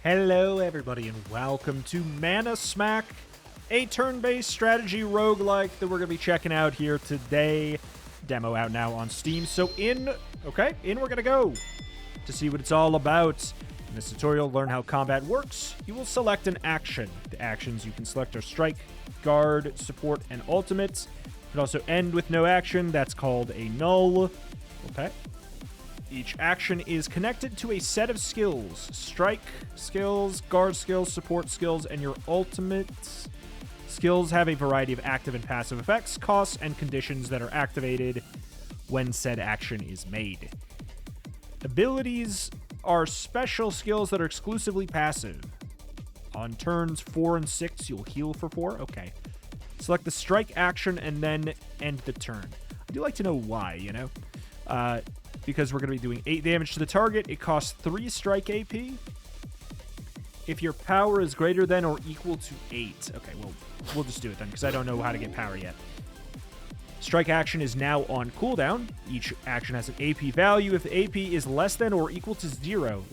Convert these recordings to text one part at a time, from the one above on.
Hello everybody and welcome to Mana Smack, a turn-based strategy roguelike that we're going to be checking out here today. Demo out now on Steam, so in we're going to go to see what it's all about. In this tutorial, learn how combat works. You will select an action. The actions you can select are Strike, Guard, Support, and Ultimate. You can also end with no action. That's called a null. Okay. Each action is connected to a set of skills. Strike skills, guard skills, support skills, and your ultimate skills have a variety of active and passive effects, costs, and conditions that are activated when said action is made. Abilities are special skills that are exclusively passive. On turns 4 and 6, you'll heal for 4. Okay. Select the strike action and then end the turn. I do like to know why, you know? Because we're going to be doing 8 damage to the target. It costs 3 strike AP. If your power is greater than or equal to 8. Okay, well, we'll just do it then, because I don't know how to get power yet. Strike action is now on cooldown. Each action has an AP value. If the AP is less than or equal to 0,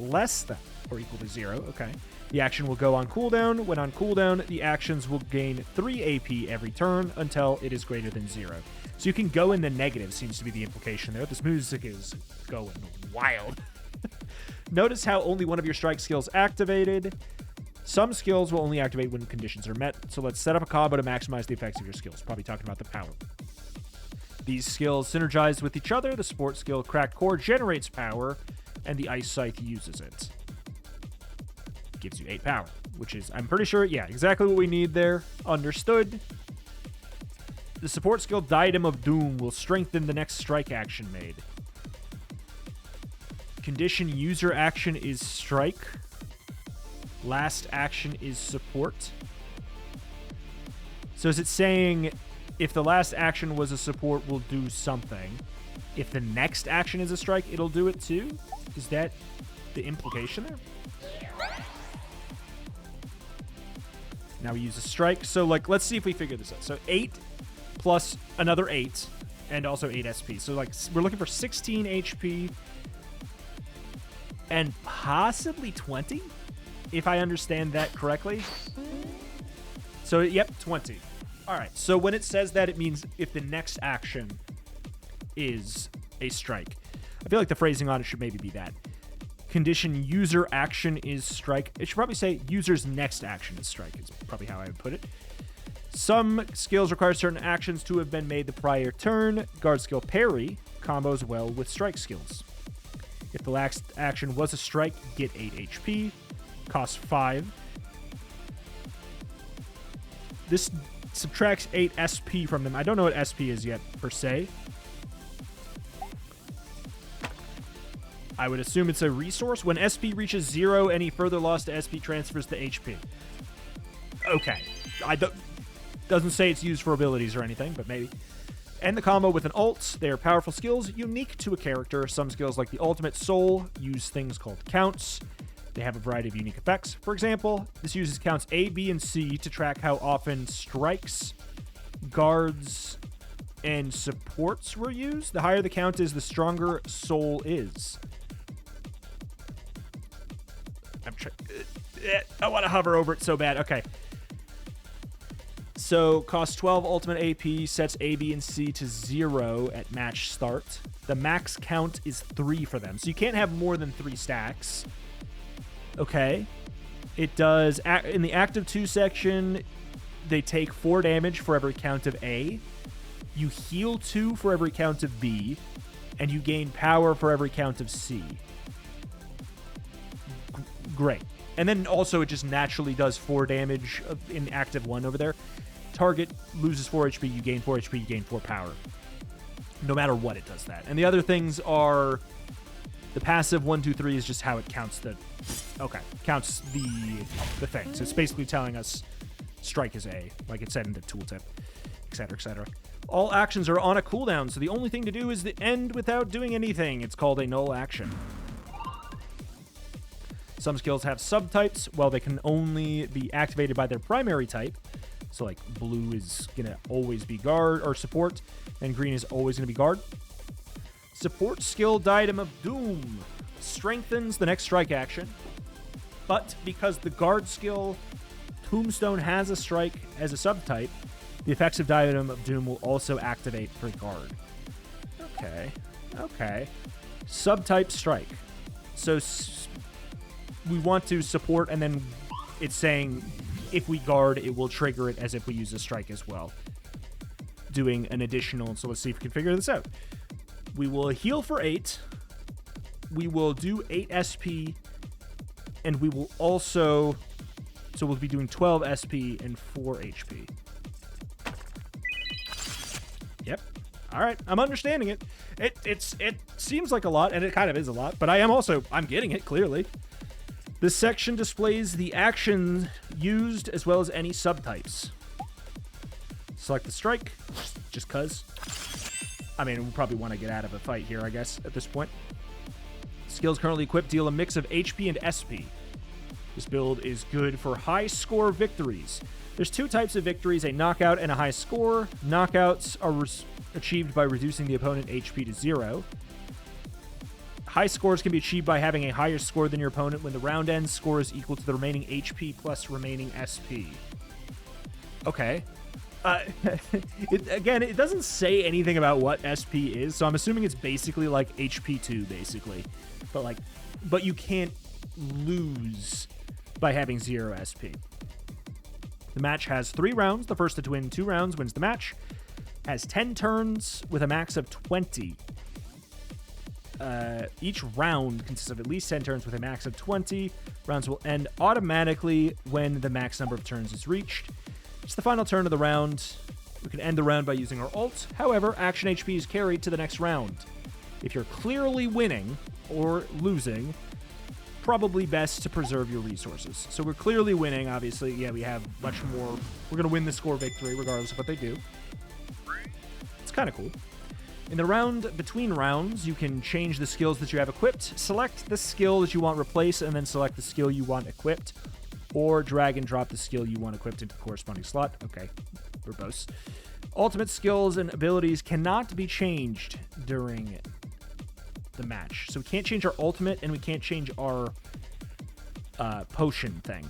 okay, the action will go on cooldown. When on cooldown, the actions will gain 3 AP every turn until it is greater than 0. So you can go in the negative, seems to be the implication there. This music is going wild. Notice how only one of your strike skills activated. Some skills will only activate when conditions are met. So let's set up a combo to maximize the effects of your skills. Probably talking about the power. These skills synergize with each other. The support skill Cracked Core generates power, and the Ice Scythe uses it. Gives you 8 power, which is, I'm pretty sure, yeah, exactly what we need there. Understood. The support skill Diadem of Doom will strengthen the next strike action made. Condition user action is strike. Last action is support. So is it saying if the last action was a support, we'll do something? If the next action is a strike, it'll do it too? Is that the implication there? Now we use a strike. So, like, let's see if we figure this out. So 8 plus another 8 and also 8 SP. So, like, we're looking for 16 HP and possibly 20, if I understand that correctly. So, yep, 20. All right, so when it says that, it means if the next action is a strike. I feel like the phrasing on it should maybe be that. Condition user action is strike. It should probably say user's next action is strike, is probably how I would put it. Some skills require certain actions to have been made the prior turn. Guard skill parry combos well with strike skills. If the last action was a strike, get 8 HP. Costs 5. This subtracts 8 SP from them. I don't know what SP is yet, per se. I would assume it's a resource. When SP reaches 0, any further loss to SP transfers to HP. Okay. Doesn't say it's used for abilities or anything, but maybe. End the combo with an ult. They are powerful skills unique to a character. Some skills, like the Ultimate Soul, use things called counts. They have a variety of unique effects. For example, this uses counts A, B, and C to track how often strikes, guards, and supports were used. The higher the count is, the stronger Soul is. I want to hover over it so bad. Okay. So, costs 12 ultimate AP, sets A, B, and C to 0 at match start. The max count is 3 for them. So you can't have more than 3 stacks. Okay. It does, in the active 2 section, they take 4 damage for every count of A. You heal 2 for every count of B. And you gain power for every count of C. Great. And then also it just naturally does 4 damage in active 1 over there. Target loses 4 HP, you gain 4 HP, you gain 4 power. No matter what, it does that. And the other things are the passive 1, 2, 3 is just how it counts the... Okay, counts the thing. So it's basically telling us strike is A, like it said in the tooltip, etc., etc. All actions are on a cooldown, so the only thing to do is the end without doing anything. It's called a null action. Some skills have subtypes. Well, they can only be activated by their primary type. So, like, blue is going to always be guard or support, and green is always going to be guard. Support skill Diadem of Doom strengthens the next strike action. But because the guard skill Tombstone has a strike as a subtype, the effects of Diadem of Doom will also activate for guard. Okay. Okay. Subtype strike. So we want to support, and then it's saying if we guard, it will trigger it as if we use a strike as well. Doing an additional, so let's see if we can figure this out. We will heal for 8. We will do 8 SP, and we will also, so we'll be doing 12 SP and 4 HP. Yep. All right, I'm understanding it. It seems like a lot, and it kind of is a lot, but I'm getting it, clearly. This section displays the actions used as well as any subtypes. Select the strike, just cuz. I mean, we'll probably want to get out of a fight here, I guess, at this point. Skills currently equipped deal a mix of HP and SP. This build is good for high score victories. There's 2 types of victories, a knockout and a high score. Knockouts are achieved by reducing the opponent HP to 0. High scores can be achieved by having a higher score than your opponent when the round ends. Score is equal to the remaining HP plus remaining SP. Okay. It doesn't say anything about what SP is, so I'm assuming it's basically like HP2, basically. But you can't lose by having 0 SP. The match has 3 rounds. The first to win 2 rounds wins the match. Has 10 turns with a max of 20. Each round consists of at least 10 turns with a max of 20. Rounds will end automatically when the max number of turns is reached. It's the final turn of the round. We can end the round by using our ult. However, action HP is carried to the next round. If you're clearly winning or losing, probably best to preserve your resources. So we're clearly winning, obviously. Yeah, we have much more. We're going to win the score victory regardless of what they do. It's kind of cool. In the round between rounds, you can change the skills that you have equipped. Select the skill that you want replaced, and then select the skill you want equipped. Or drag and drop the skill you want equipped into the corresponding slot. Okay, verbose. Ultimate skills and abilities cannot be changed during the match. So we can't change our ultimate, and we can't change our potion thing.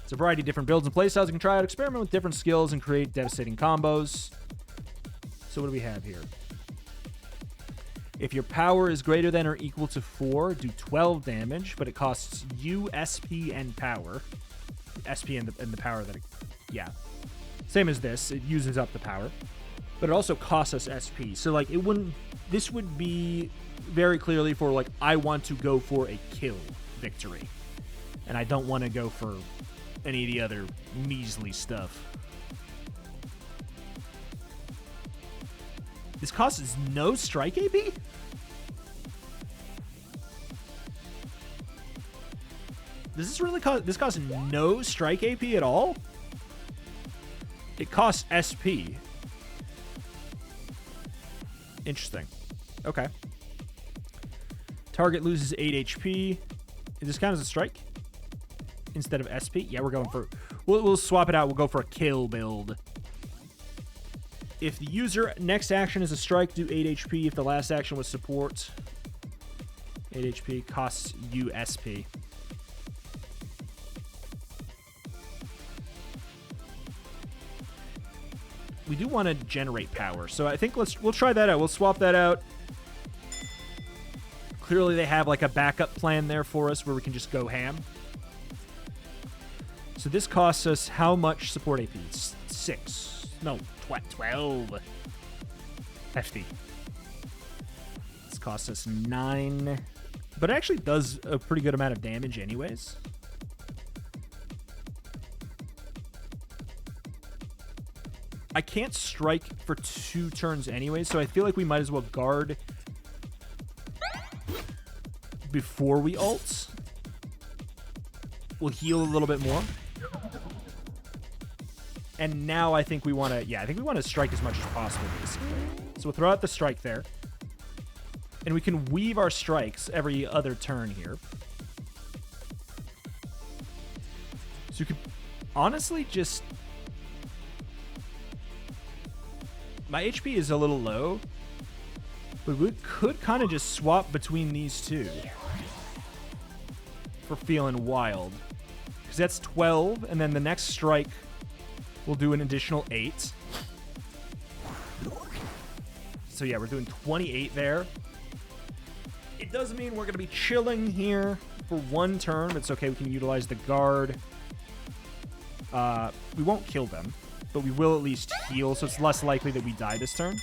It's a variety of different builds and playstyles. You can try out, experiment with different skills, and create devastating combos. So what do we have here? If your power is greater than or equal to 4, do 12 damage, but it costs you SP and power. SP and the power that it... Yeah. Same as this. It uses up the power. But it also costs us SP. So, like, it wouldn't... This would be very clearly for, like, I want to go for a kill victory. And I don't want to go for any of the other measly stuff. This costs no strike AP? Does this really cost... This costs no strike AP at all? It costs SP. Interesting. Okay. Target loses 8 HP. Is this count as a strike? Instead of SP? Yeah, we're going for... We'll swap it out. We'll go for a kill build. If the user next action is a strike, do 8 HP. If the last action was support, 8 HP costs you SP. We do want to generate power, so I think we'll try that out. We'll swap that out. Clearly, they have like a backup plan there for us where we can just go ham. So this costs us how much support AP? 6. No, 12. Hefty. This costs us 9. But it actually does a pretty good amount of damage anyways. I can't strike for 2 turns anyway, so I feel like we might as well guard before we ult. We'll heal a little bit more. And now I think we want to... Yeah, I think we want to strike as much as possible, basically. So we'll throw out the strike there. And we can weave our strikes every other turn here. So you could honestly just... My HP is a little low, but we could kind of just swap between these two. for feeling wild. Because that's 12, and then the next strike will do an additional 8. So yeah, we're doing 28 there. It does mean we're going to be chilling here for one turn, but it's okay. We can utilize the guard. We won't kill them, but we will at least heal, so it's less likely that we die this turn.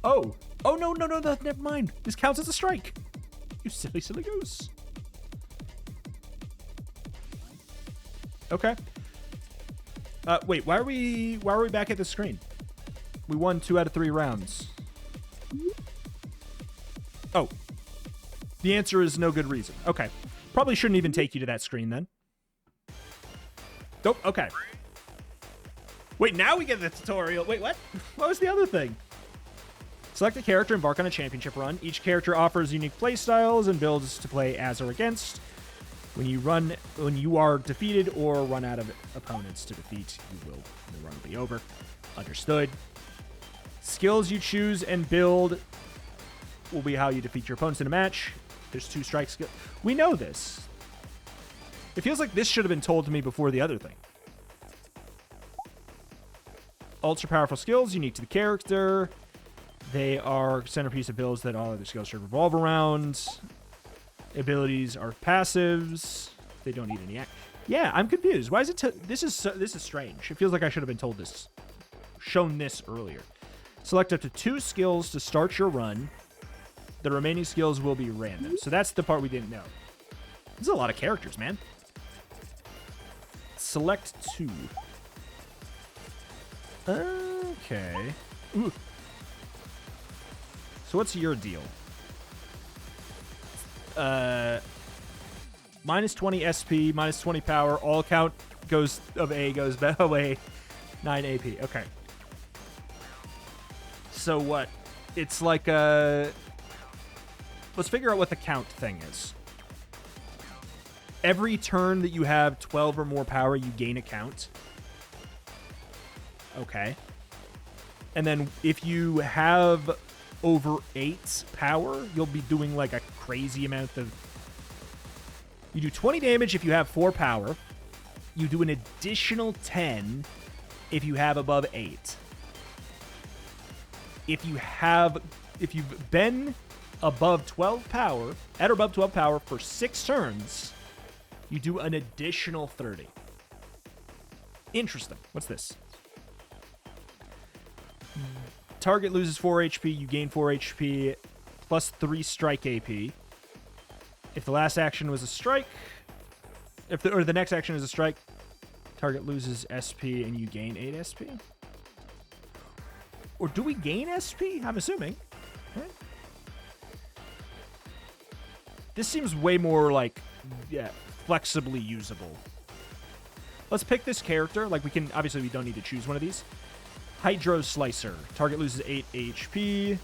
Oh. Oh, no, never mind. This counts as a strike. You silly, silly goose. Okay. Wait, why are we back at the screen? We won 2 out of 3 rounds. Oh. The answer is no good reason. Okay. Probably shouldn't even take you to that screen then. Nope, okay. Wait, now we get the tutorial. Wait, what? What was the other thing? Select a character, embark on a championship run. Each character offers unique playstyles and builds to play as or against. When you are defeated or run out of opponents to defeat, the run will be over. Understood. Skills you choose and build will be how you defeat your opponents in a match. There's 2 strike skills. We know this. It feels like this should have been told to me before the other thing. Ultra powerful skills unique to the character. They are centerpiece of builds that all other skills should revolve around. Abilities are passives. They don't need any act. Yeah, I'm confused. Why is it? This is strange. It feels like I should have been told this, shown this earlier. Select up to 2 skills to start your run. The remaining skills will be random. So that's the part we didn't know. There's a lot of characters, man. Select 2. Okay. Ooh. So what's your deal? Minus 20 SP, minus 20 power, all count goes away, 9 AP. Okay. So what? It's like let's figure out what the count thing is. Every turn that you have 12 or more power, you gain a count. Okay. And then if you have over 8 power, you'll be doing like a crazy amount of... You do 20 damage if you have 4 power. You do an additional 10 if you have above 8. If you've been above 12 power, at or above 12 power for 6 turns, you do an additional 30. Interesting. What's this? Target loses 4 HP, you gain 4 HP, plus 3 strike AP. If the last action was a strike, or the next action is a strike, target loses SP and you gain 8 SP? Or do we gain SP? I'm assuming. Okay. This seems way more like, yeah, flexibly usable. Let's pick this character. Like, we can, obviously we don't need to choose one of these. Hydro Slicer. Target loses 8 HP.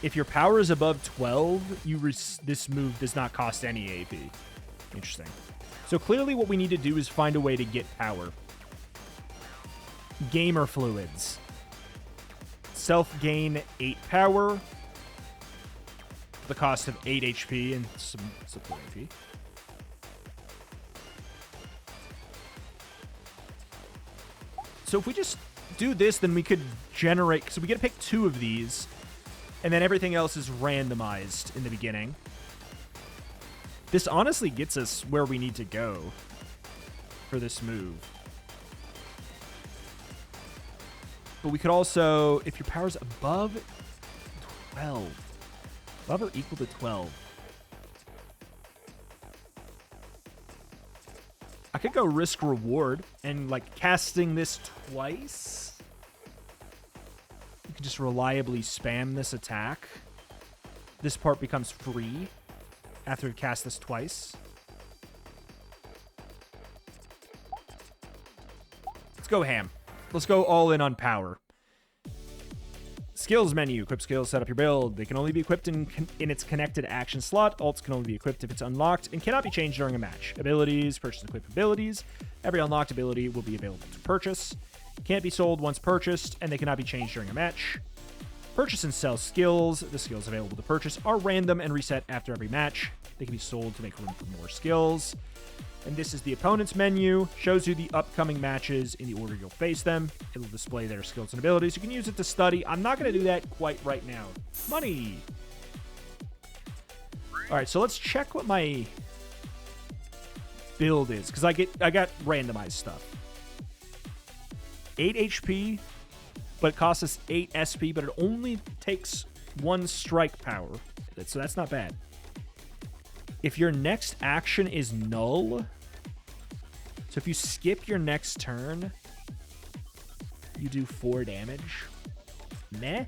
If your power is above 12, this move does not cost any AP. Interesting. So clearly what we need to do is find a way to get power. Gamer Fluids. Self-gain 8 power. The cost of 8 HP and some support AP. So if we just do this, then we could generate... So we get to pick 2 of these, and then everything else is randomized in the beginning. This honestly gets us where we need to go for this move. But we could also... If your power's above 12... Above or equal to 12... I could go risk reward and like casting this twice. You can just reliably spam this attack. This part becomes free after we cast this twice. Let's go ham. Let's go all in on power. Skills menu. Equip skills, set up your build. They can only be equipped in its connected action slot. Alts can only be equipped if it's unlocked and cannot be changed during a match. Abilities. Purchase and equip abilities. Every unlocked ability will be available to purchase. Can't be sold once purchased, and they cannot be changed during a match. Purchase and sell skills. The skills available to purchase are random and reset after every match. They can be sold to make room for more skills. And this is the opponent's menu. Shows you the upcoming matches in the order you'll face them. It'll display their skills and abilities. You can use it to study. I'm not going to do that quite right now. Money. All right, so let's check what my build is, because I got randomized stuff. 8 HP, but it costs us 8 SP, but it only takes 1 strike power. So that's not bad. If your next action is null, so if you skip your next turn, you do 4 damage. Meh.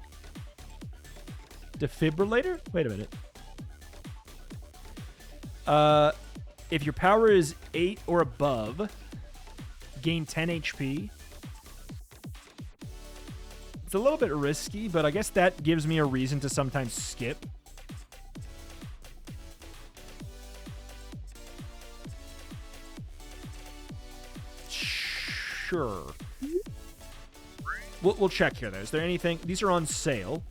Defibrillator? Wait a minute. If your power is 8 or above, gain 10 HP. It's a little bit risky, but I guess that gives me a reason to sometimes skip. Sure. We'll check here, though. Is there anything? These are on sale.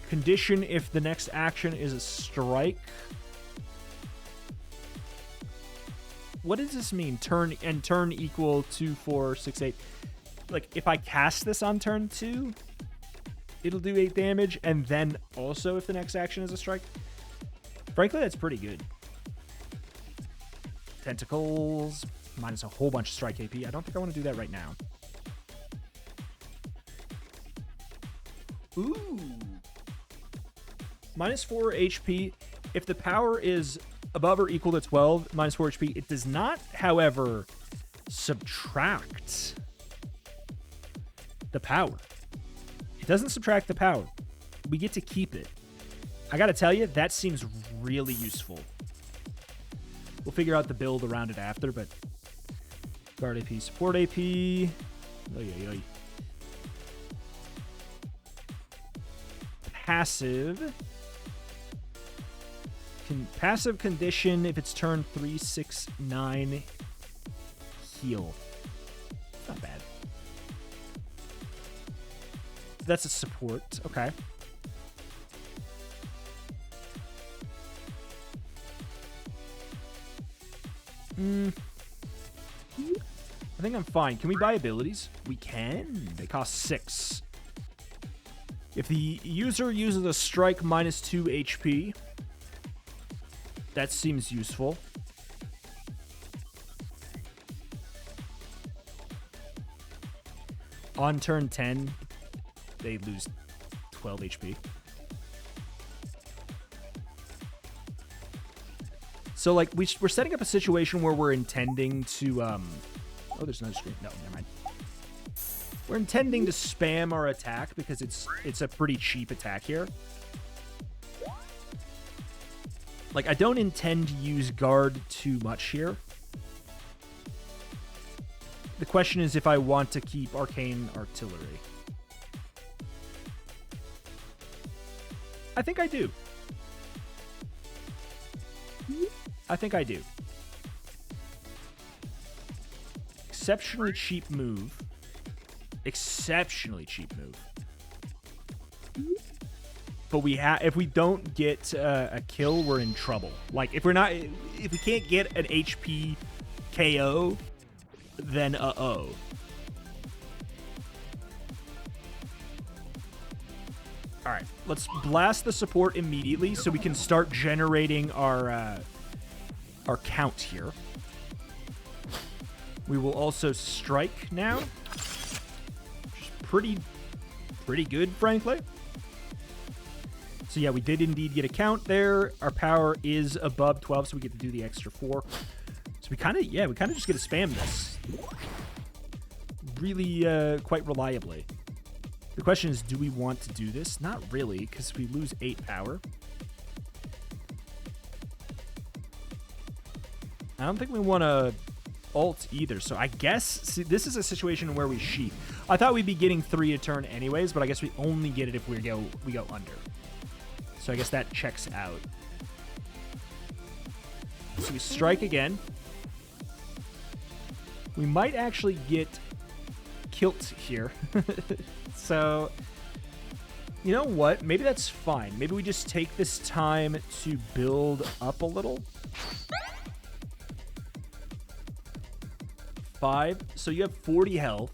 Condition if the next action is a strike. What does this mean? Turn equal 2, 4, 6, 8. Like, if I cast this on turn 2, it'll do 8 damage, and then also if the next action is a strike. Frankly, that's pretty good. Tentacles, minus a whole bunch of strike AP. I don't think I want to do that right now. Ooh. Minus 4 HP. If the power is above or equal to 12, minus 4 HP. It does not, however, subtract the power. It doesn't subtract the power. We get to keep it. I gotta tell you, that seems really useful. We'll figure out the build around it after, but guard AP, support AP. Oy, oy, oy. Passive. Passive condition, if it's turn 3, 6, 9, heal. Not bad. That's a support. Okay. I think I'm fine. Can we buy abilities? We can. They cost 6. If the user uses a strike, minus 2 HP. That seems useful. On turn 10, they lose 12 HP. So, like, we're setting up a situation where we're intending to, oh, there's another screen. No, never mind. We're intending to spam our attack because it's a pretty cheap attack here. Like, I don't intend to use guard too much here. The question is if I want to keep arcane artillery. I think I do. I think I do. Exceptionally cheap move. Exceptionally cheap move. But if we don't get a kill, we're in trouble. Like, if we can't get an HP KO, then uh-oh. All right, let's blast the support immediately so we can start generating our count here. We will also strike now, which is pretty good, frankly. So yeah, we did indeed get a count there. Our power is above 12, so we get to do the extra 4. So we kind of just get to spam this. Really quite reliably. The question is, do we want to do this? Not really, because we lose 8 power. I don't think we want to ult either, so I guess, see, this is a situation where we sheep. I thought we'd be getting 3 a turn anyways, but I guess we only get it if we go under. So I guess that checks out. So we strike again. We might actually get kilt here. So, you know what? Maybe that's fine. Maybe we just take this time to build up a little. 5. So you have 40 health.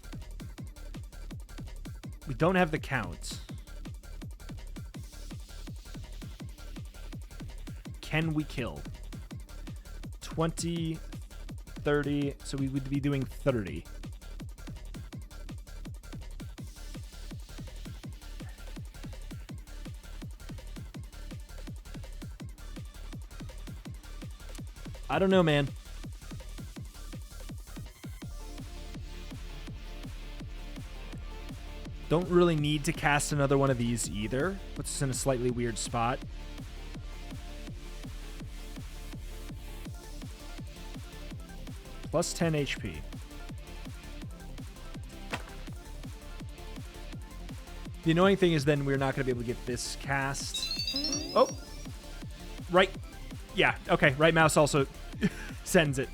We don't have the count. Can we kill? 20, 30. So we would be doing 30. I don't know, man. Don't really need to cast another one of these either. Puts us in a slightly weird spot. Plus 10 HP. The annoying thing is then we're not going to be able to get this cast. Oh. Right. Yeah, okay. Right mouse also sends it.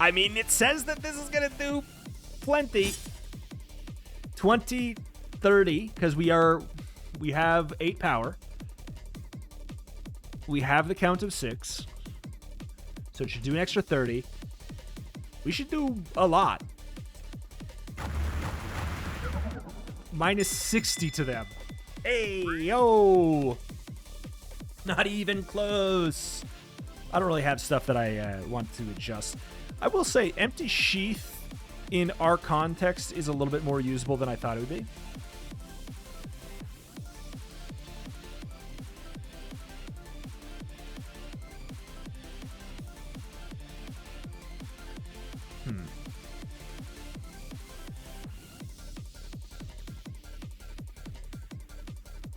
I mean, it says that this is going to do plenty. 20, 30, because we have 8 power. We have the count of 6. So it should do an extra 30. We should do a lot. Minus 60 to them. Hey, yo! Not even close. I don't really have stuff that I want to adjust. I will say, Empty Sheath in our context is a little bit more usable than I thought it would be.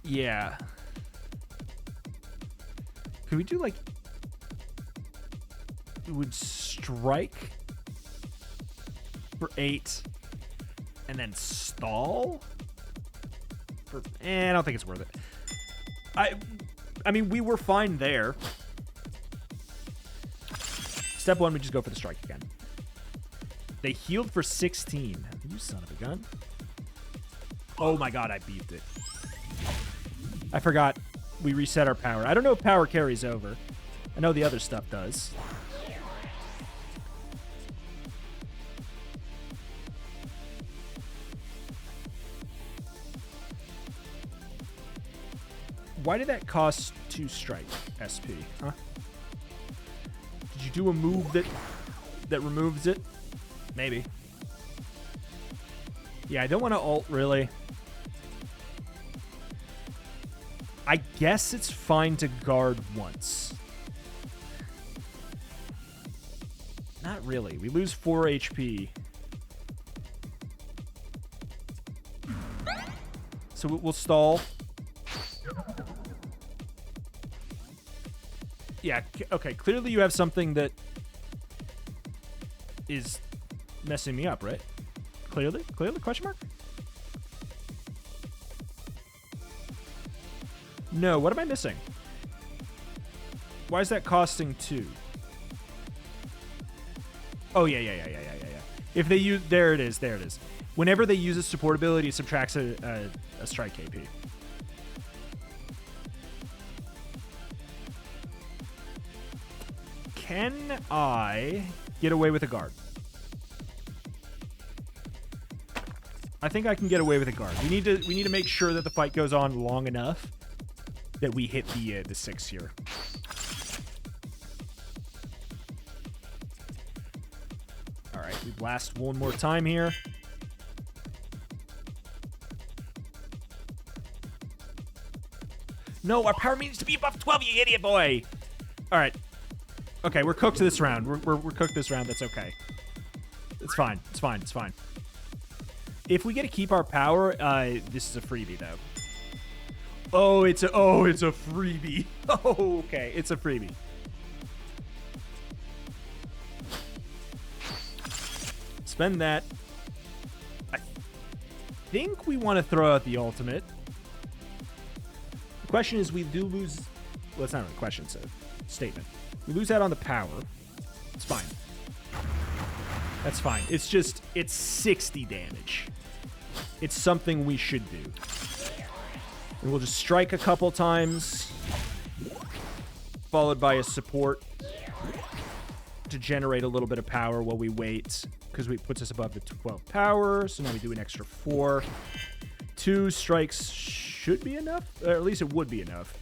Yeah. Could we do like... We would strike for 8 and then stall for... I don't think it's worth it. I mean, we were fine there. Step 1, we just go for the strike again. They healed for 16. You son of a gun. Oh my god, I beefed it. I forgot we reset our power. I don't know if power carries over. I know the other stuff does. Why did that cost 2 strike SP? Huh? Did you do a move that removes it? Maybe. Yeah, I don't want to ult, really. I guess it's fine to guard once. Not really. We lose 4 HP. So we'll stall. Yeah, okay. Clearly you have something that is messing me up, right? Clearly? Clearly? Question mark? No, what am I missing? Why is that costing 2? Oh, yeah. If they use... There it is. Whenever they use a support ability, it subtracts a strike KP. Can I get away with a guard? I think I can get away with a guard. We need to make sure that the fight goes on long enough that we hit the 6 here. All right, we blast one more time here. No, our power needs to be above 12, you idiot boy. All right. Okay, we're cooked this round. We're cooked this round. That's okay. It's fine. It's fine. It's fine. If we get to keep our power, this is a freebie though. Oh, it's a freebie. Oh, okay, it's a freebie. Spend that. I think we want to throw out the ultimate. The question is, we do lose... Well, it's not really a question, it's a statement. We lose out on the power. It's fine. That's fine. It's just, it's 60 damage. It's something we should do. And we'll just strike a couple times, followed by a support to generate a little bit of power while we wait, because it puts us above the 12 power. So now we do an extra 4. 2 strikes should be enough, or at least it would be enough.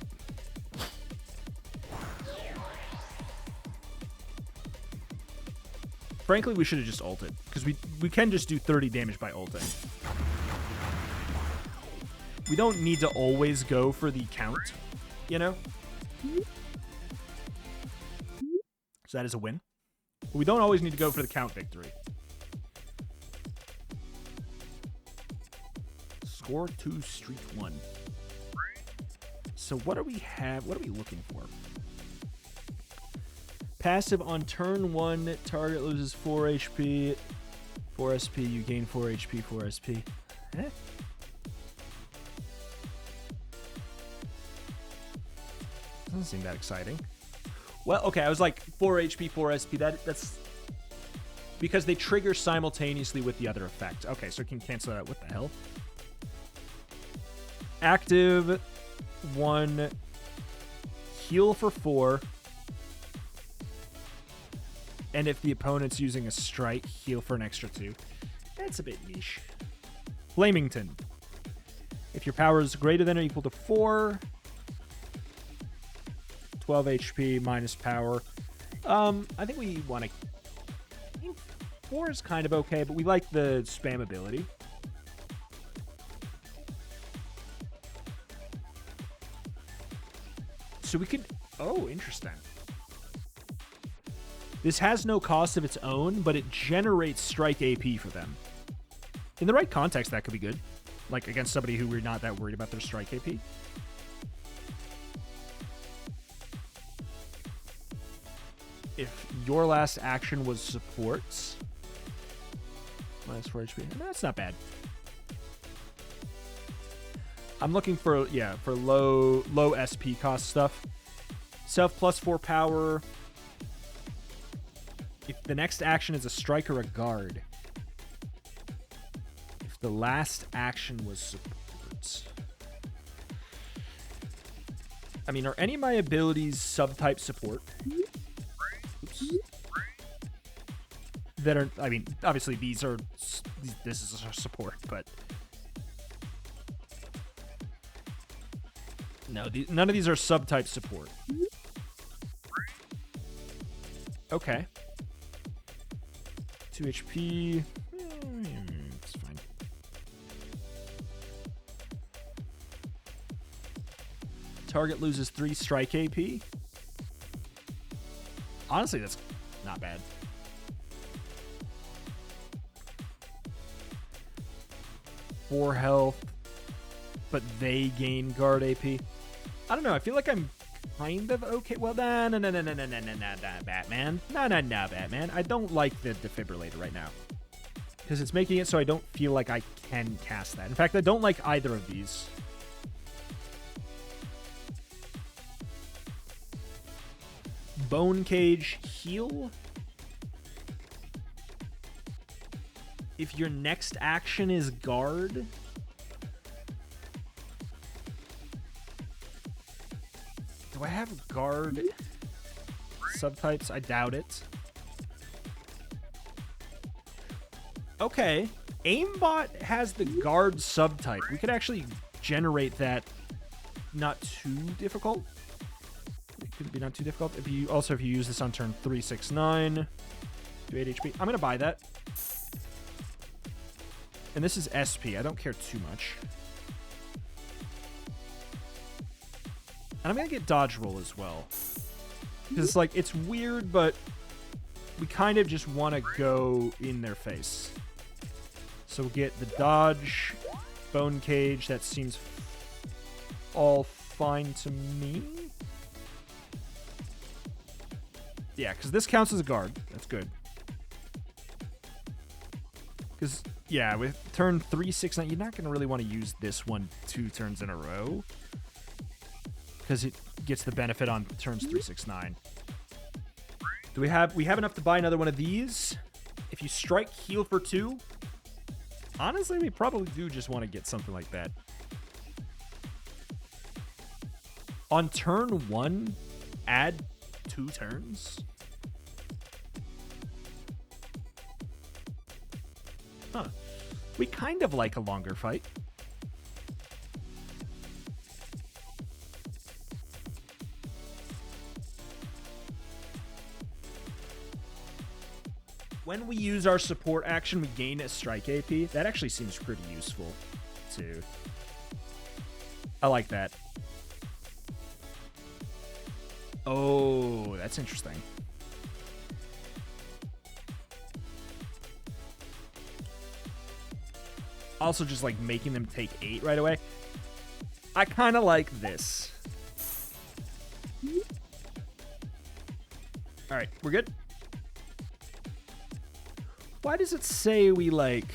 Frankly, we should have just ulted, because we can just do 30 damage by ulting. We don't need to always go for the count, you know? So that is a win. But we don't always need to go for the count victory. Score 2, Streak 1. So what do we have? What are we looking for? Passive on turn 1, target loses 4 HP. 4 SP, you gain 4 HP, 4 SP. Eh? Doesn't seem that exciting. Well, okay, I was like 4 HP, 4 SP. That's because they trigger simultaneously with the other effect. Okay, so it can cancel that out. What the hell? Active 1, heal for 4. And if the opponent's using a strike, heal for an extra 2. That's a bit niche. Flamington. If your power is greater than or equal to 4, 12 HP minus power. I think we want to... 4 is kind of okay, but we like the spam ability. So we could... Oh, interesting. This has no cost of its own, but it generates strike AP for them. In the right context, that could be good. Like against somebody who we're not that worried about their strike AP. If your last action was supports, minus 4 HP. That's not bad. I'm looking for, yeah, for low SP cost stuff. Self plus 4 power. If the next action is a strike or a guard. If the last action was supports. I mean, are any of my abilities subtype support? Oops. That are, I mean, obviously these are, this is a support, but. No, none of these are subtype support. Okay. 2 HP. It's fine. Target loses 3 strike AP. Honestly, that's not bad. Four health, but they gain guard AP. I don't know. I feel like I'm kind of okay. Well, no, Batman. No, Batman. I don't like the defibrillator right now. Because it's making it so I don't feel like I can cast that. In fact, I don't like either of these. Bone Cage heal. If your next action is guard... Do I have guard subtypes? I doubt it. Okay. Aimbot has the guard subtype. We could actually generate that not too difficult. It could be not too difficult. If you use this on turn 3, 6, 9, do 8 HP. I'm going to buy that. And this is SP. I don't care too much. And I'm going to get dodge roll as well. Because it's like, it's weird, but we kind of just want to go in their face. So we'll get the dodge, bone cage. That seems all fine to me. Yeah, because this counts as a guard. That's good. Because, yeah, with turn 3, 6, 9, you're not going to really want to use this one 2 turns in a row. Because it gets the benefit on turns 3, 6, 9. Do we have enough to buy another one of these? If you strike, heal for 2. Honestly, we probably do just want to get something like that. On turn 1, add 2 turns. Huh. We kind of like a longer fight. When we use our support action, we gain a strike AP. That actually seems pretty useful, too. I like that. Oh, that's interesting. Also, just like making them take 8 right away. I kind of like this. All right, we're good. Why does it say we like...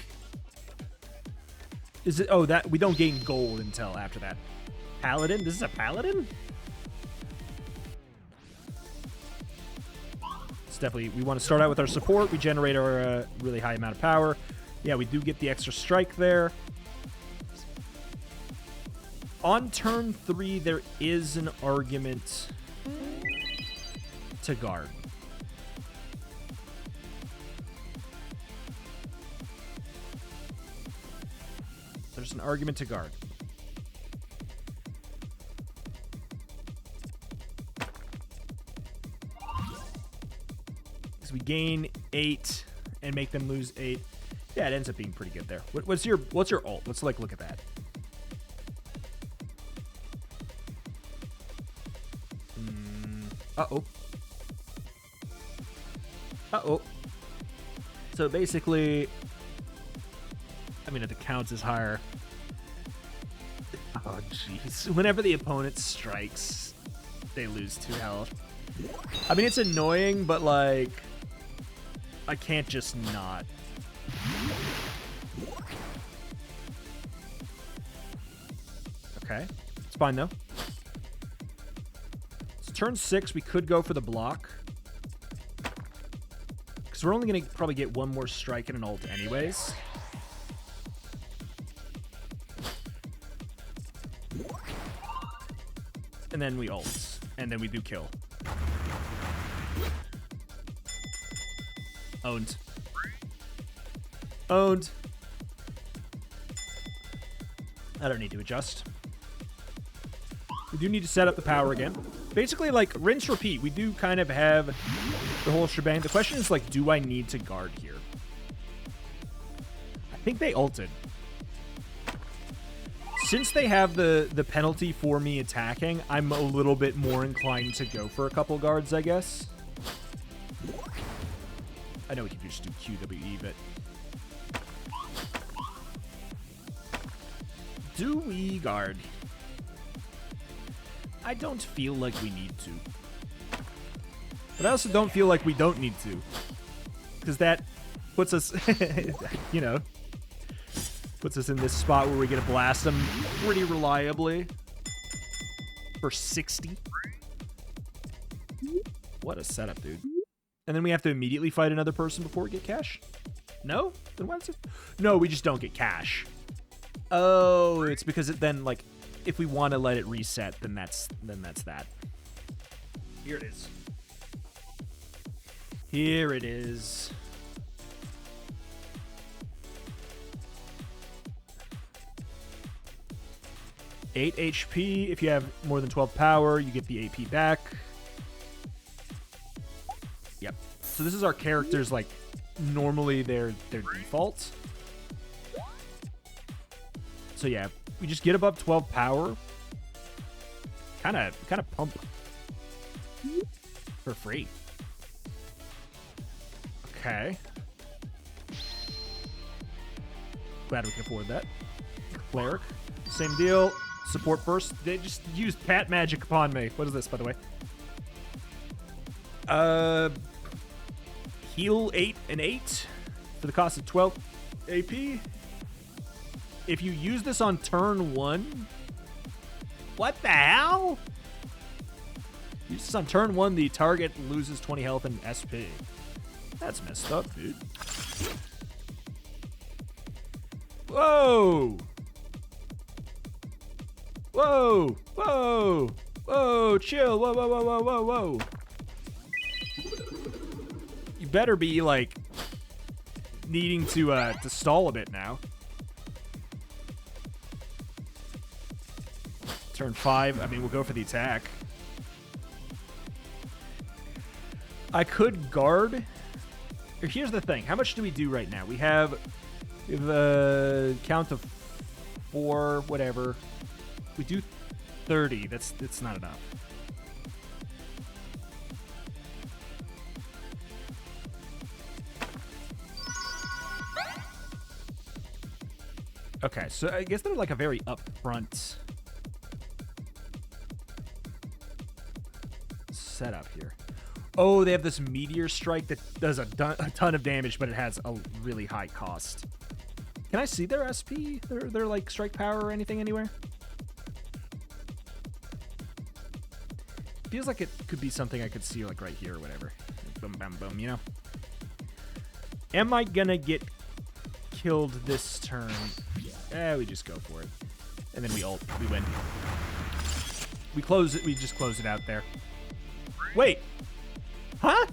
Is it... Oh, that... We don't gain gold until after that. Paladin? This is a paladin? It's definitely... We want to start out with our support. We generate our really high amount of power. Yeah, we do get the extra strike there. On turn 3, there is an argument to guard. There's an argument to guard. So we gain 8 and make them lose 8. Yeah, it ends up being pretty good there. What's your ult? Let's like look at that. Uh-oh. Uh-oh. So basically, I mean, if the count is higher. Oh, jeez. Whenever the opponent strikes, they lose 2 health. I mean, it's annoying, but, like, I can't just not. Okay. It's fine, though. So turn 6, we could go for the block. Because we're only going to probably get 1 more strike and an ult anyways. And then we ult. And then we do kill. Owned. Owned. I don't need to adjust. We do need to set up the power again. Basically, like, rinse, repeat. We do kind of have the whole shebang. The question is, like, do I need to guard here? I think they ulted. Since they have the penalty for me attacking, I'm a little bit more inclined to go for a couple guards, I guess. I know we can just do QWE, but... Do we guard? I don't feel like we need to. But I also don't feel like we don't need to. Because that puts us, you know, puts us in this spot where we get to blast them pretty reliably. For 60. What a setup, dude. And then we have to immediately fight another person before we get cash? No? Then why is it? No, we just don't get cash. Oh, it's because it then, like, if we want to let it reset, then that's that. Here it is. Here it is. Eight HP. If you have more than 12 power, you get the AP back. Yep. So this is our characters, like, normally their default. So yeah, we just get above 12 power. Kind of pump for free. Okay. Glad we can afford that. Cleric, same deal. Support first. They just used Pat Magic upon me. What is this, by the way? Heal 8 and 8 for the cost of 12 AP. If you use this on turn 1, what the hell? Use this on turn 1, the target loses 20 health and SP. That's messed up, dude. Whoa! Whoa! Whoa! Whoa! Chill! Whoa, whoa, whoa, whoa, whoa, whoa! You better be, like, needing to stall a bit now. Turn 5. I mean, we'll go for the attack. I could guard. Here's the thing. How much do we do right now? We have the count of 4, whatever. We do 30. That's not enough. Okay, so I guess they're like a very upfront setup here. Oh, they have this meteor strike that does a ton of damage, but it has a really high cost. Can I see their SP? Their like strike power or anything anywhere? Feels like it could be something I could see like right here or whatever. Boom, bam, boom, you know? Am I gonna get killed this turn? We just go for it. And then we ult. We win. We close it. We just close it out there. Wait. Huh?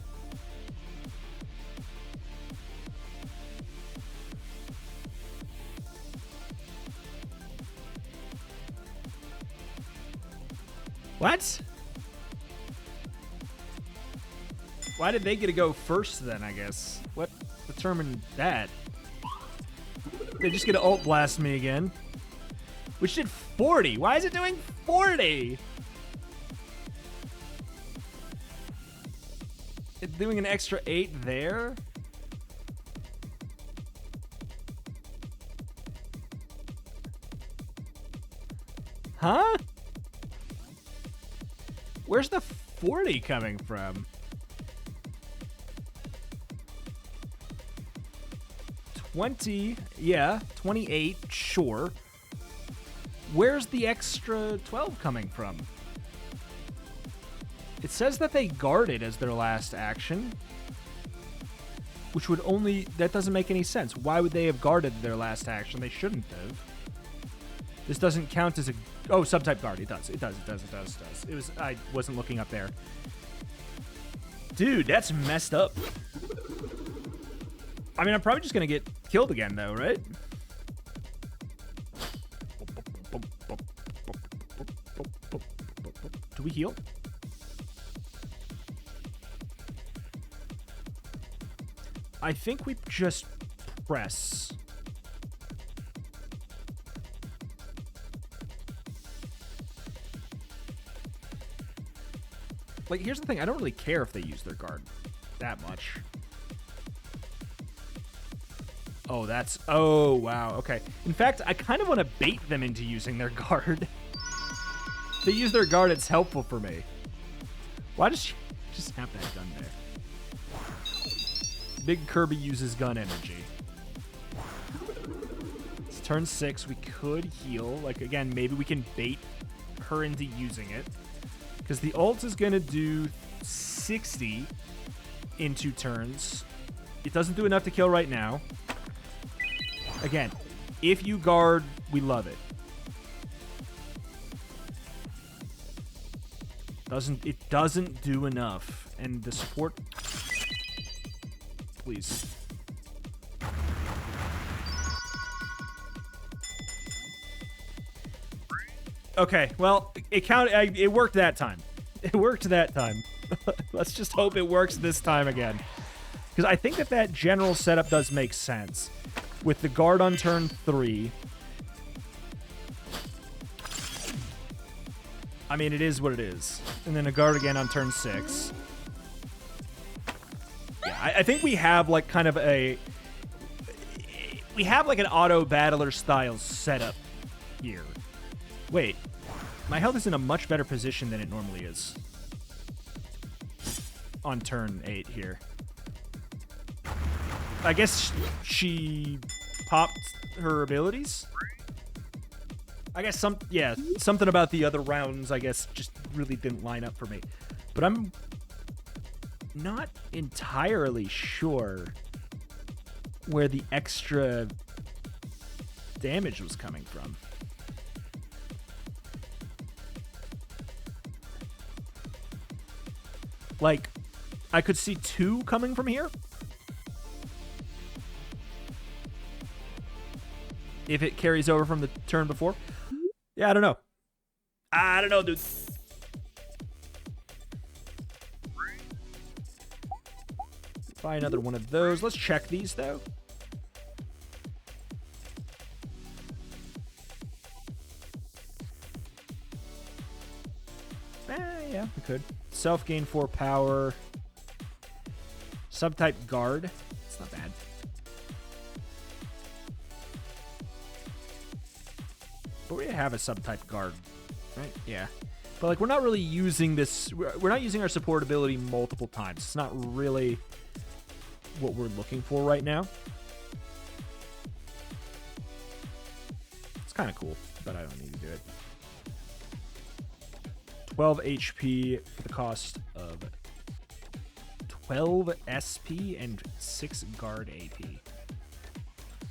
What? Why did they get to go first then, I guess? What determined that? They just get to ult blast me again. Which did 40. Why is it doing 40? It's doing an extra 8 there? Huh? Where's the 40 coming from? 20, yeah, 28, sure. Where's the extra 12 coming from? It says that they guarded as their last action, which would only, that doesn't make any sense. Why would they have guarded their last action? They shouldn't have. This doesn't count as a, oh, subtype guard. It does. It does. It does. It does. It does. It was, I wasn't looking up there. Dude, that's messed up. I mean, I'm probably just going to get killed again, though, right? Do we heal? I think we just press. Like, here's the thing. I don't really care if they use their guard that much. Oh, that's... Oh, wow. Okay. In fact, I kind of want to bait them into using their guard. If they use their guard, it's helpful for me. Why does she just have that gun there? Big Kirby uses gun energy. It's turn 6. We could heal. Like, again, maybe we can bait her into using it. Because the ult is going to do 60 in 2 turns. It doesn't do enough to kill right now. Again, if you guard, we love it. It doesn't do enough. And the support... Please. Okay, well, it worked that time. It worked that time. Let's just hope it works this time again. Because I think that general setup does make sense. With the guard on turn 3. I mean, it is what it is. And then a guard again on turn 6. Yeah, I think we have like kind of a... We have like an auto battler style setup here. Wait. My health is in a much better position than it normally is. On turn 8 here. I guess she popped her abilities. I guess something about the other rounds, I guess, just really didn't line up for me. But I'm not entirely sure where the extra damage was coming from. Like, I could see 2 coming from here. If it carries over from the turn before. Yeah, I don't know. I don't know, dude. Buy another one of those. Let's check these, though. Yeah, we could. Self-gain 4 power. Subtype guard. It's not bad. But we have a subtype guard, right? Yeah. But, like, we're not really using this. We're not using our support ability multiple times. It's not really what we're looking for right now. It's kind of cool, but I don't need to do it. 12 HP for the cost of 12 SP and 6 guard AP.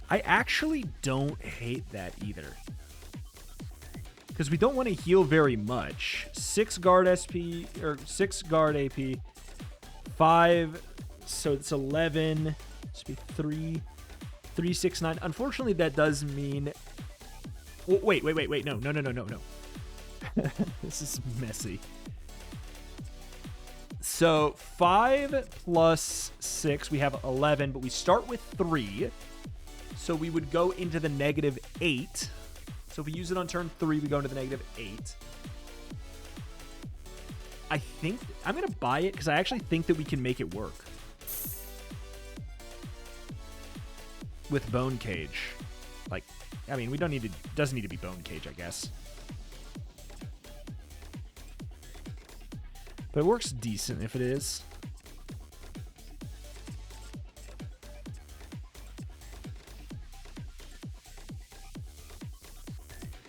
I actually don't hate that either. Because we don't want to heal very much. 6 guard SP, or 6 guard AP. 5, so it's 11. This would be 3. 3, 6, 9. Unfortunately, that does mean... Oh, wait. No. This is messy. So 5 plus 6, we have 11, but we start with 3. So we would go into the -8. So if we use it on turn 3, we go into the -8. I think I'm going to buy it because I actually think that we can make it work. With Bone Cage. Like, I mean, we don't need to, doesn't need to be Bone Cage, I guess. But it works decent if it is.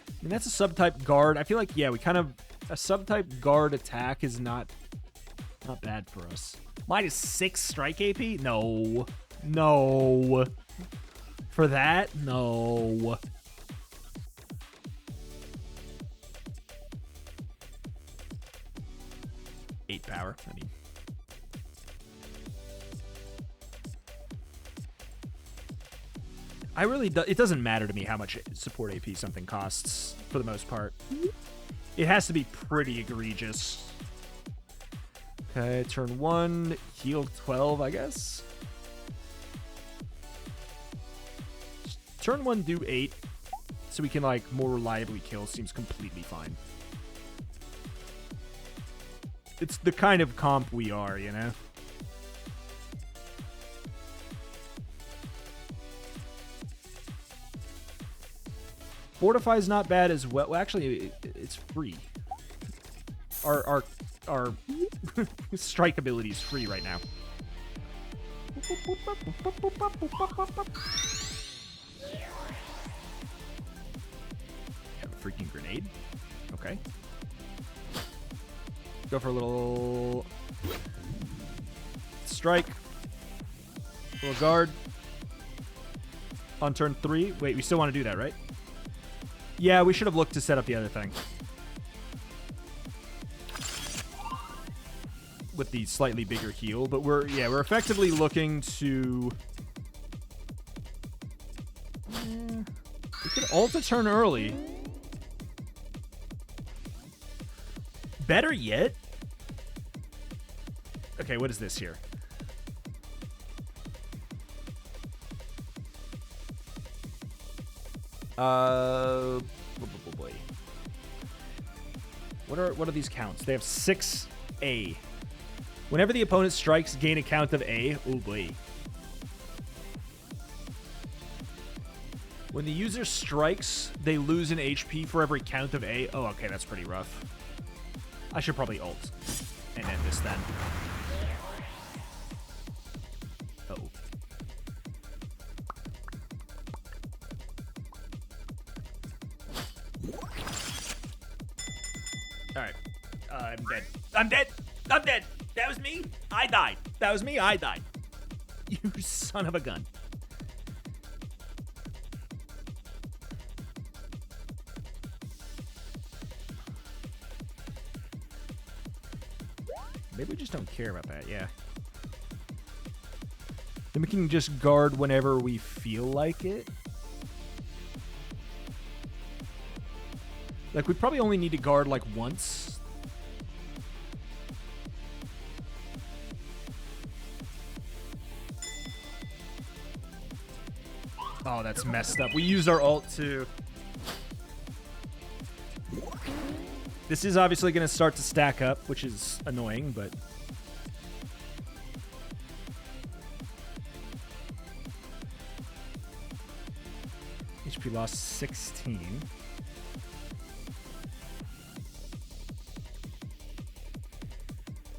I mean, that's a subtype guard. I feel like, yeah, we kind of... A subtype guard attack is not bad for us. -6 strike AP? No. No. For that? No. Power. I mean, I really do, it doesn't matter to me how much support AP something costs for the most part. It has to be pretty egregious. Okay, turn 1, heal 12, I guess. Turn 1, do 8, so we can like more reliably kill. Seems completely fine. It's the kind of comp we are, you know? Fortify's not bad as well. Well, actually, it's free. Our strike ability is free right now. Have a freaking grenade. Okay. Go for a little strike. Little guard. On turn 3. Wait, we still want to do that, right? Yeah, we should have looked to set up the other thing. With the slightly bigger heal, but we're effectively looking to... We could ult a turn early. Better yet... Okay, what is this here? Boy. What are these counts? They have 6A. Whenever the opponent strikes, gain a count of A. Oh boy. When the user strikes, they lose an HP for every count of A. Oh, okay, that's pretty rough. I should probably ult and end this then. Uh-oh. Alright. I'm dead. I'm dead! I'm dead! That was me. I died. That was me. I died. You son of a gun. Maybe we just don't care about that, yeah. Then we can just guard whenever we feel like it. Like, we probably only need to guard, like, once. Oh, that's messed up. We used our ult, too. This is obviously going to start to stack up, which is annoying, but... HP lost 16.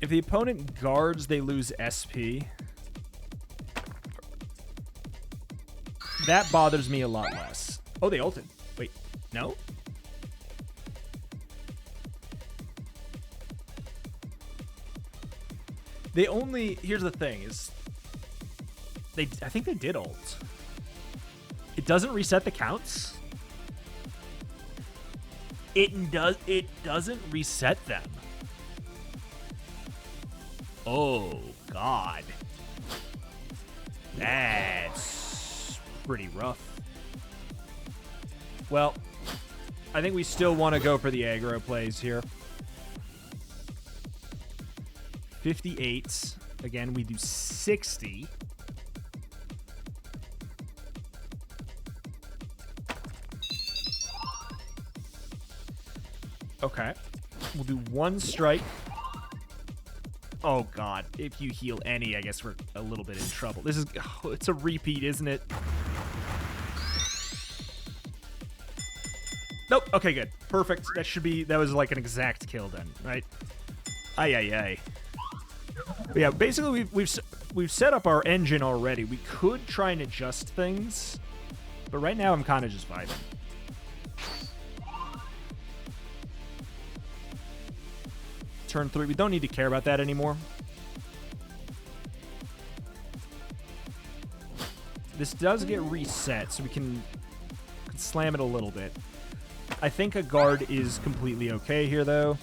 If the opponent guards, they lose SP. That bothers me a lot less. Oh, they ulted. Wait, no? They only... Here's the thing, is... I think they did ult. It doesn't reset the counts? It doesn't reset them. Oh, God. That's pretty rough. Well, I think we still want to go for the aggro plays here. 58. Again, we do 60. Okay. We'll do one strike. Oh, God. If you heal any, I guess we're a little bit in trouble. This is... Oh, it's a repeat, isn't it? Nope. Okay, good. Perfect. That should be... That was like an exact kill then, right? Ay, ay, ay. But yeah, basically, we've set up our engine already. We could try and adjust things. But right now, I'm kind of just vibing. Turn 3. We don't need to care about that anymore. This does get reset, so we can slam it a little bit. I think a guard is completely okay here, though.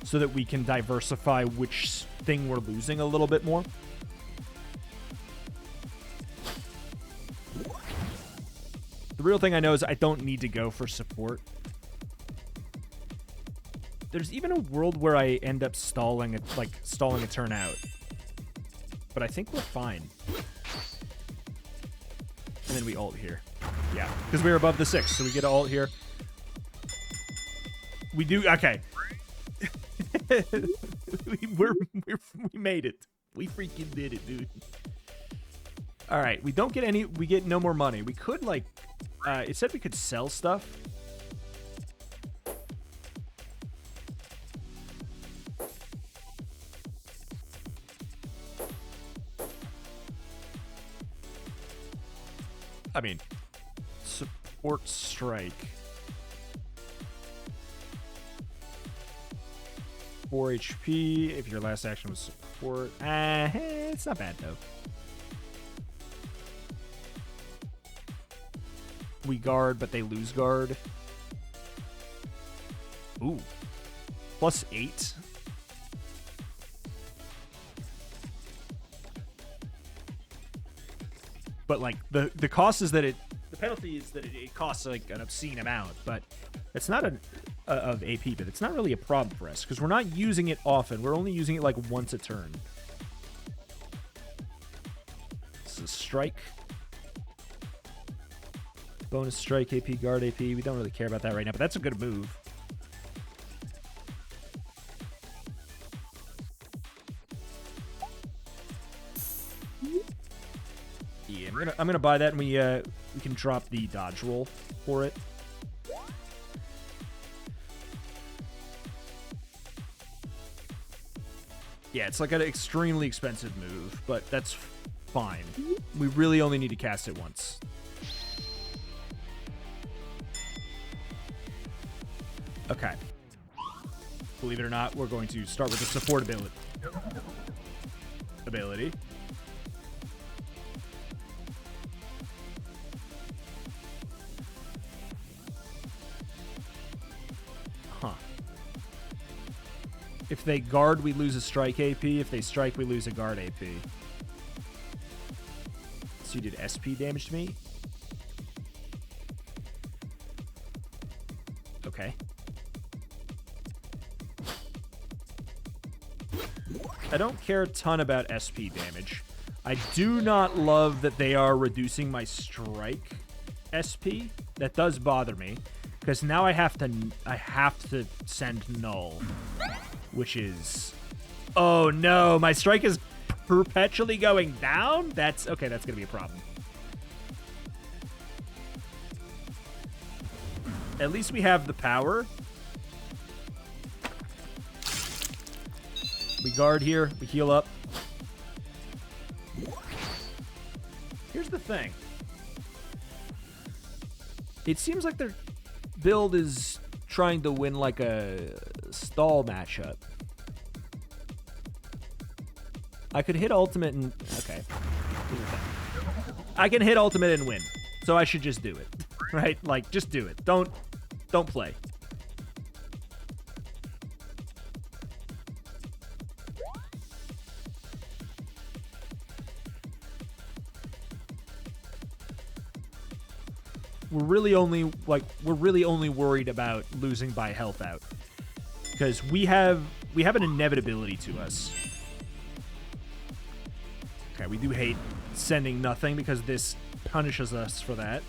So that we can diversify which thing we're losing a little bit more. The real thing I know is I don't need to go for support. There's even a world where I end up stalling a turn out. But I think we're fine. And then we ult here. Yeah, because we're above the 6, so we get to ult here. We do... Okay. we made it. We freaking did it, dude. All right, we don't get any... We get no more money. We could, like... it said we could sell stuff. I mean, support strike. 4 HP if your last action was support. It's not bad, though. We guard, but they lose guard. Ooh. +8. But, like, the cost is that the penalty is that it costs, like, an obscene amount. But it's not of AP, but it's not really a problem for us because we're not using it often. We're only using it, like, once a turn. This is strike. Bonus strike, AP, guard AP. We don't really care about that right now, but that's a good move. Yeah, I'm gonna buy that, and we can drop the dodge roll for it. Yeah, it's like an extremely expensive move, but that's fine. We really only need to cast it once. Okay. believe it or not, we're going to start with the support ability. Huh. If they guard, we lose a strike AP. If they strike, we lose a guard AP. So you did SP damage to me? Okay. I don't care a ton about SP damage. I do not love that they are reducing my strike SP. That does bother me, because now I have to send null, which is, oh no, my strike is perpetually going down. That's okay. That's gonna be a problem. At least we have the power. We guard here. We heal up. Here's the thing. It seems like their build is trying to win like a stall matchup. I could hit ultimate and... Okay. I can hit ultimate and win. So I should just do it. Right? Like, just do it. Don't play. We're really only worried about losing by health out, because we have an inevitability to us. Okay, we do hate sending nothing because this punishes us for that,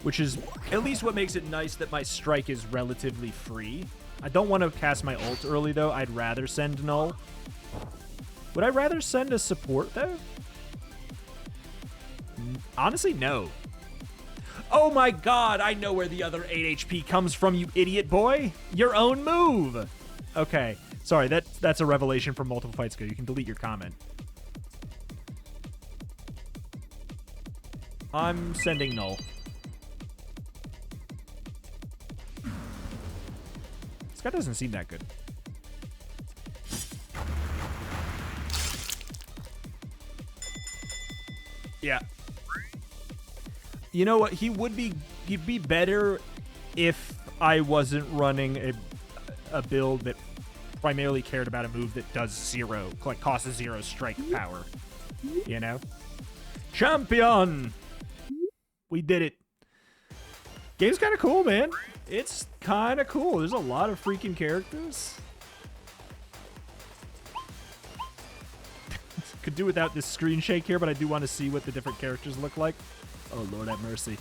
which is at least what makes it nice that my strike is relatively free. I don't want to cast my ult early though. I'd rather send null. Would I rather send a support though? Honestly, no. Oh my god, I know where the other 8 HP comes from, you idiot boy. Your own move. Okay, sorry, that's a revelation from multiple fights ago. You can delete your comment. I'm sending null. This guy doesn't seem that good. Yeah. You know what? He'd be better if I wasn't running a build that primarily cared about a move that does zero, like costs 0 strike power. You know? Champion! We did it. Game's kind of cool, man. It's kind of cool. There's a lot of freaking characters. Could do without this screen shake here, but I do want to see what the different characters look like. Oh, Lord have mercy.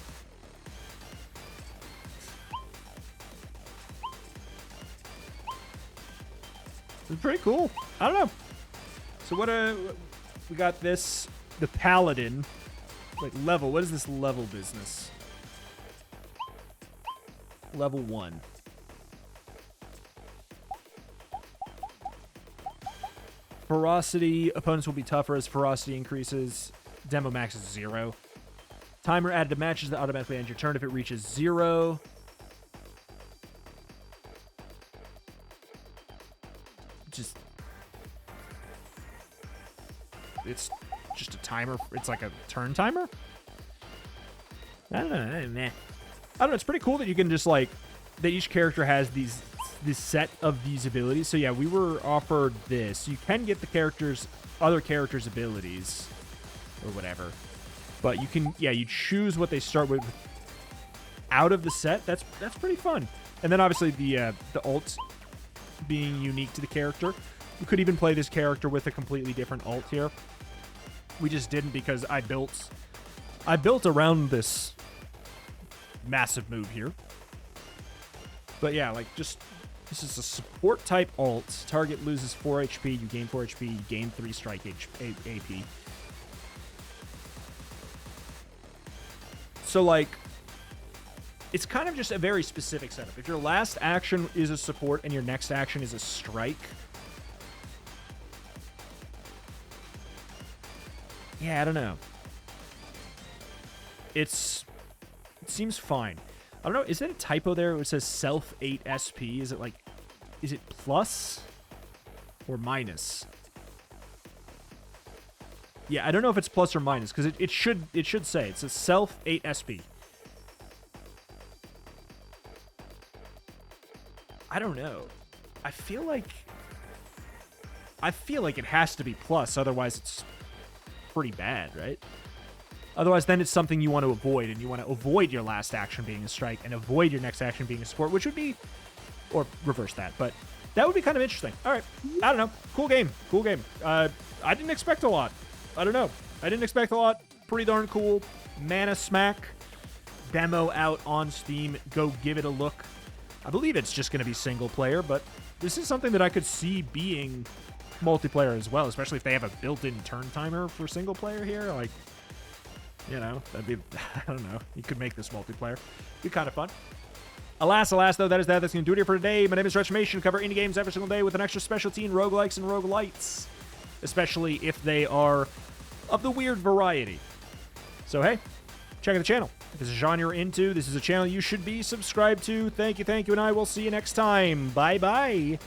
It's pretty cool. I don't know. So what we got this, the Paladin, like level. What is this level business? Level 1. Ferocity. Opponents will be tougher as ferocity increases. Demo max is 0. Timer added to matches that automatically end your turn if it reaches 0. It's just a timer. It's like a turn timer. I don't know, man. I don't know. It's pretty cool that you can just like that each character has this set of these abilities. So yeah, we were offered this. You can get the other characters' abilities or whatever, but you can, yeah, you choose what they start with out of the set. That's pretty fun. And then obviously the ult being unique to the character. You could even play this character with a completely different ult here. We just didn't because I built around this massive move here. But yeah, like just this is a support type ult. Target loses 4 HP, you gain 4 HP, you gain 3 strike AP. So like it's kind of just a very specific setup. If your last action is a support and your next action is a strike, yeah, I don't know. It seems fine. I don't know. Is it a typo there? It says self 8 SP. Is it like, is it plus or minus? Yeah, I don't know if it's plus or minus because it should say it's a self 8 SP. I don't know. I feel like it has to be plus, otherwise it's pretty bad, right? Otherwise, then it's something you want to avoid, and you want to avoid your last action being a strike and avoid your next action being a support, which would be, or reverse that, but that would be kind of interesting. All right, I don't know. Cool game. Cool game. I didn't expect a lot. I don't know. I didn't expect a lot. Pretty darn cool. Mana Smack demo out on Steam. Go give it a look. I believe it's just going to be single player, but this is something that I could see being multiplayer as well, especially if they have a built-in turn timer for single player here. Like, you know, that'd be, I don't know. You could make this multiplayer. Be kind of fun. Alas, though, that's going to do it here for today. My name is Transformation. Cover indie games every single day with an extra specialty in roguelikes and roguelites, especially if they are of the weird variety. So, hey, check out the channel. If this is a genre you're into, this is a channel you should be subscribed to. Thank you, and I will see you next time. Bye-bye.